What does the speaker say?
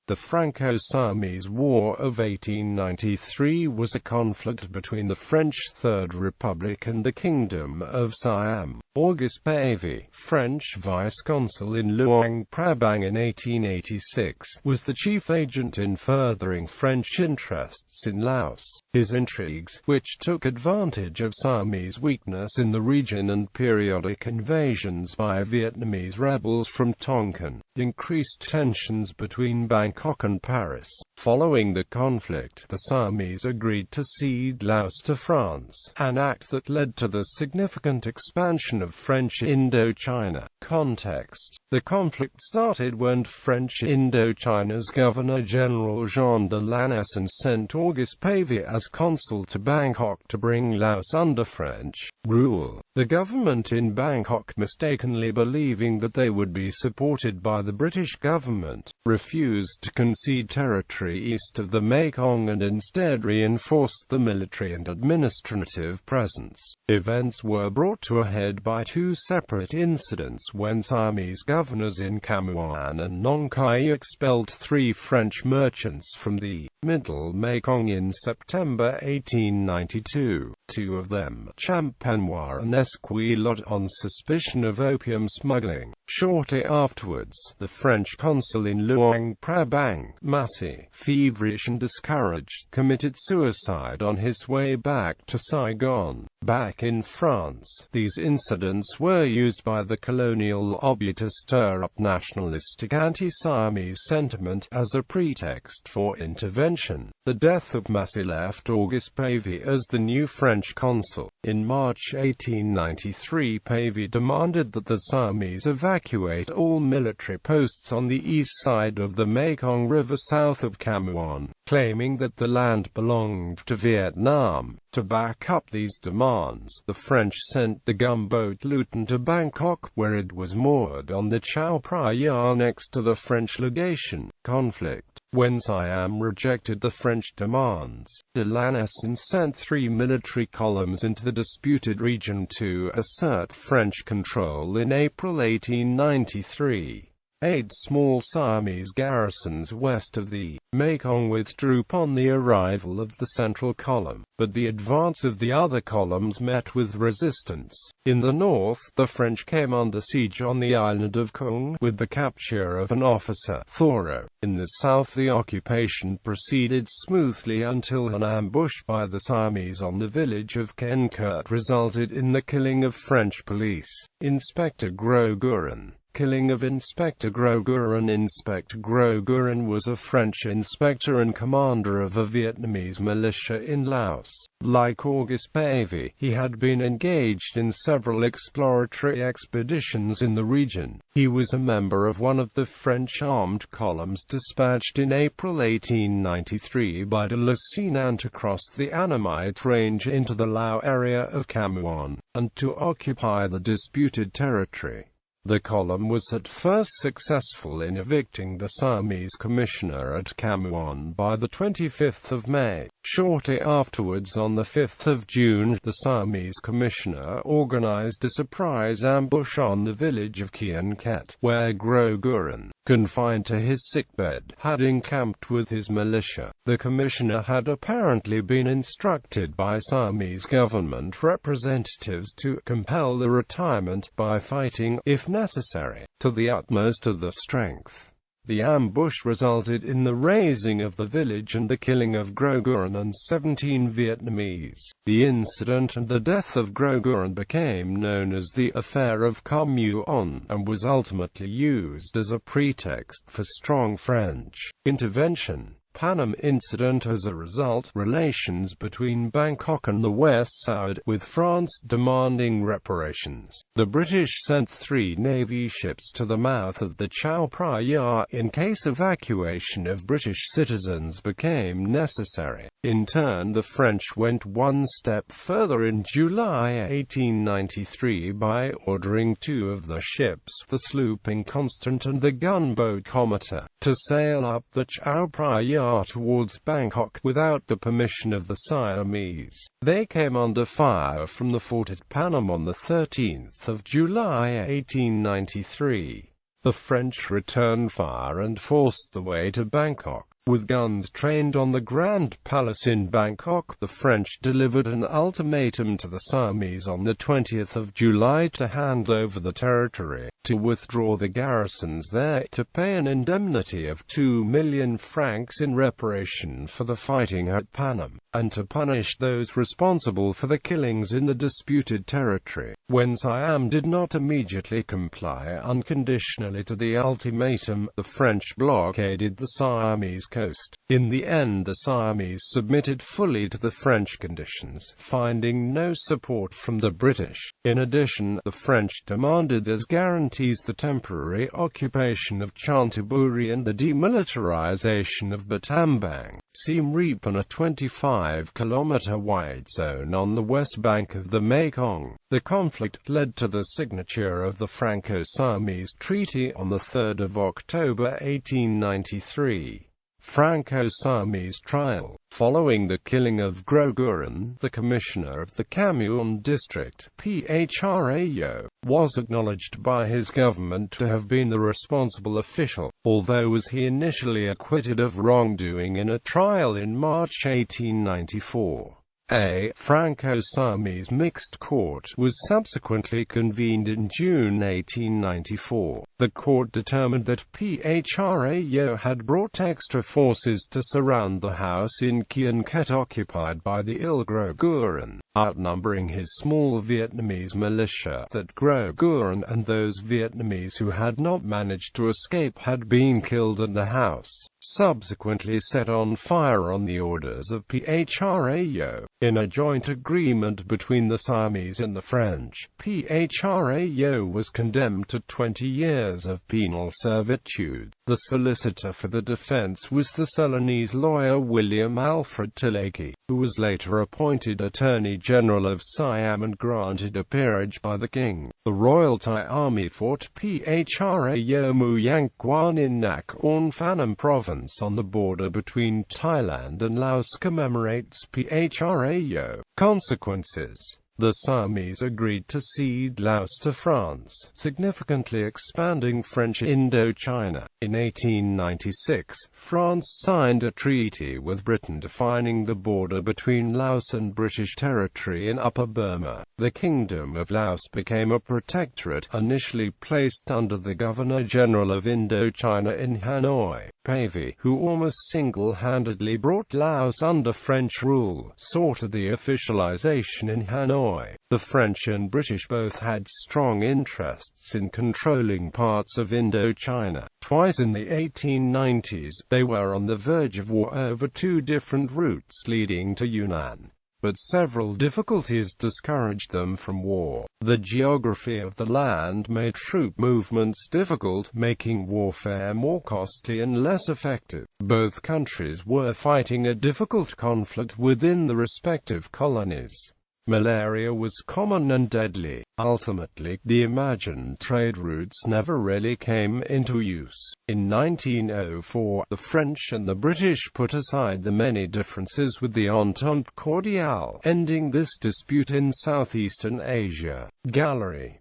The Franco-Siamese War of 1893 was a conflict between the French Third Republic and the Kingdom of Siam.Auguste Pavie, French vice-consul in Luang Prabang in 1886, was the chief agent in furthering French interests in Laos. His intrigues, which took advantage of Siamese weakness in the region and periodic invasions by Vietnamese rebels from Tonkin, increased tensions between Bangkok and Paris. Following the conflict, the Siamese agreed to cede Laos to France, an act that led to the significant expansion of French Indochina. Context: the conflict started when French Indochina's Governor-General Jean de Lanessan sent Auguste Pavie as consul to Bangkok to bring Laos under French rule. The government in Bangkok, mistakenly believing that they would be supported by the British government, refused to concede territory east of the Mekong and instead reinforced the military and administrative presence. Events were brought to a head by two separate incidents when Siamese governors in Cam Ranh and Nong Khai expelled 3 French merchants from the Middle Mekong in September 1892. 2 of them, Champenois and Esquilot, on suspicion of opium smuggling. Shortly afterwards, the French consul in Luang Prabang, Massy, feverish and discouraged, committed suicide on his way back to Saigon. Back in France, these incidents were used by the colonial lobby to stir up nationalistic anti-Siamese sentiment as a pretext for intervention. The death of Massy left Auguste Pavie as the new French consul. In March 1893, Pavie demanded that the Siamese evacuate all military posts on the east side of the Mekong River south of Cam Ranh, claiming that the land belonged to Vietnam. To back up these demands, the French sent the gunboat Luton to Bangkok, where it was moored on the Chao Phraya next to the French legation. Conflict: when Siam rejected the French demands, de Lanessan sent 3 military columns into the disputed region to assert French control in April 1893. 8 small Siamese garrisons west of the Mekong withdrew upon the arrival of the central column, but the advance of the other columns met with resistance. In the north, the French came under siege on the island of Kung, with the capture of an officer, Thoreau. In the south, the occupation proceeded smoothly until an ambush by the Siamese on the village of Kenkert resulted in the killing of French police Inspector Gros-Guerin. Killing of Inspector Gros-Guerin. Inspector Gros-Guerin was a French inspector and commander of a Vietnamese militia in Laos. Like Auguste Pavie, he had been engaged in several exploratory expeditions in the region. He was a member of one of the French armed columns dispatched in April 1893 by de LCCN to cross the Annamite Range into the Lao area of Cam Ranh, and to occupy the disputed territory. The column was at first successful in evicting the Siamese commissioner at Cam Ranh by the 25th of May. Shortly afterwards, on the 5th of June, the Siamese commissioner organized a surprise ambush on the village of Kien Ket, where Gros-Guerin, confined to his sickbed, had encamped with his militia. The commissioner had apparently been instructed by Siamese government representatives to compel the retirement by fighting, if necessary, to the utmost of their strength. The ambush resulted in the razing of the village and the killing of Gros-Guerin and 17 Vietnamese. The incident and the death of Gros-Guerin became known as the Affair of Cam Ranh, and was ultimately used as a pretext for strong French intervention. Panam incident. As a result, relations between Bangkok and the West soured, with France demanding reparations. The British sent 3 Navy ships to the mouth of the Chao Phraya in case evacuation of British citizens became necessary. In turn, the French went one step further in July 1893 by ordering 2 of the ships, the sloop Inconstant and the gunboat Cometer, to sail up the Chao Phraya towards Bangkok without the permission of the Siamese. They came under fire from the fort at Panam on the 13th of July 1893. The French returned fire and forced the way to Bangkok. With guns trained on the Grand Palace in Bangkok, the French delivered an ultimatum to the Siamese on the 20th of July to hand over the territory, to withdraw the garrisons there, to pay an indemnity of 2 million francs in reparation for the fighting at Panam, and to punish those responsible for the killings in the disputed territory. When Siam did not immediately comply unconditionally to the ultimatum, the French blockaded the Siamese coast. In the end, the Siamese submitted fully to the French conditions, finding no support from the British. In addition, the French demanded as guarantees the temporary occupation of Chanthaburi and the demilitarization of Battambang, Siem Reap, and a 25-kilometer-wide zone on the west bank of the Mekong. The conflict led to the signature of the Franco-Siamese Treaty on 3 October 1893. Franco-Siamese trial. Following the killing of Groguran, the commissioner of the Kamyun district, Phrao, was acknowledged by his government to have been the responsible official, although was he initially acquitted of wrongdoing in a trial in March 1894. A Franco-Siamese mixed court was subsequently convened in June 1894. The court determined that Phrao had brought extra forces to surround the house in Kien Ket occupied by the Groguran, outnumbering his small Vietnamese militia, that Groguran and those Vietnamese who had not managed to escape had been killed and the house subsequently set on fire on the orders of Phrao. In a joint agreement between the Siamese and the French, Phrao was condemned to 20 years of penal servitude. The solicitor for the defense was the Ceylonese lawyer William Alfred Tilaki, who was later appointed Attorney General of Siam and granted a peerage by the king. The Royal Thai Army fought Phrao Muyang Kwan in Nakhon Phanom province on the border between Thailand and Laos commemorates Phrao. Consequences. The Siamese agreed to cede Laos to France, significantly expanding French Indochina. In 1896, France signed a treaty with Britain defining the border between Laos and British territory in Upper Burma. The Kingdom of Laos became a protectorate, initially placed under the Governor-General of Indochina in Hanoi. Pavie, who almost single-handedly brought Laos under French rule, sought the officialization in Hanoi. The French and British both had strong interests in controlling parts of Indochina. Twice in the 1890s, they were on the verge of war over two different routes leading to Yunnan, but several difficulties discouraged them from war. The geography of the land made troop movements difficult, making warfare more costly and less effective. Both countries were fighting a difficult conflict within the respective colonies. Malaria was common and deadly. Ultimately, the imagined trade routes never really came into use. In 1904, the French and the British put aside the many differences with the Entente Cordiale, ending this dispute in southeastern Asia. Gallery.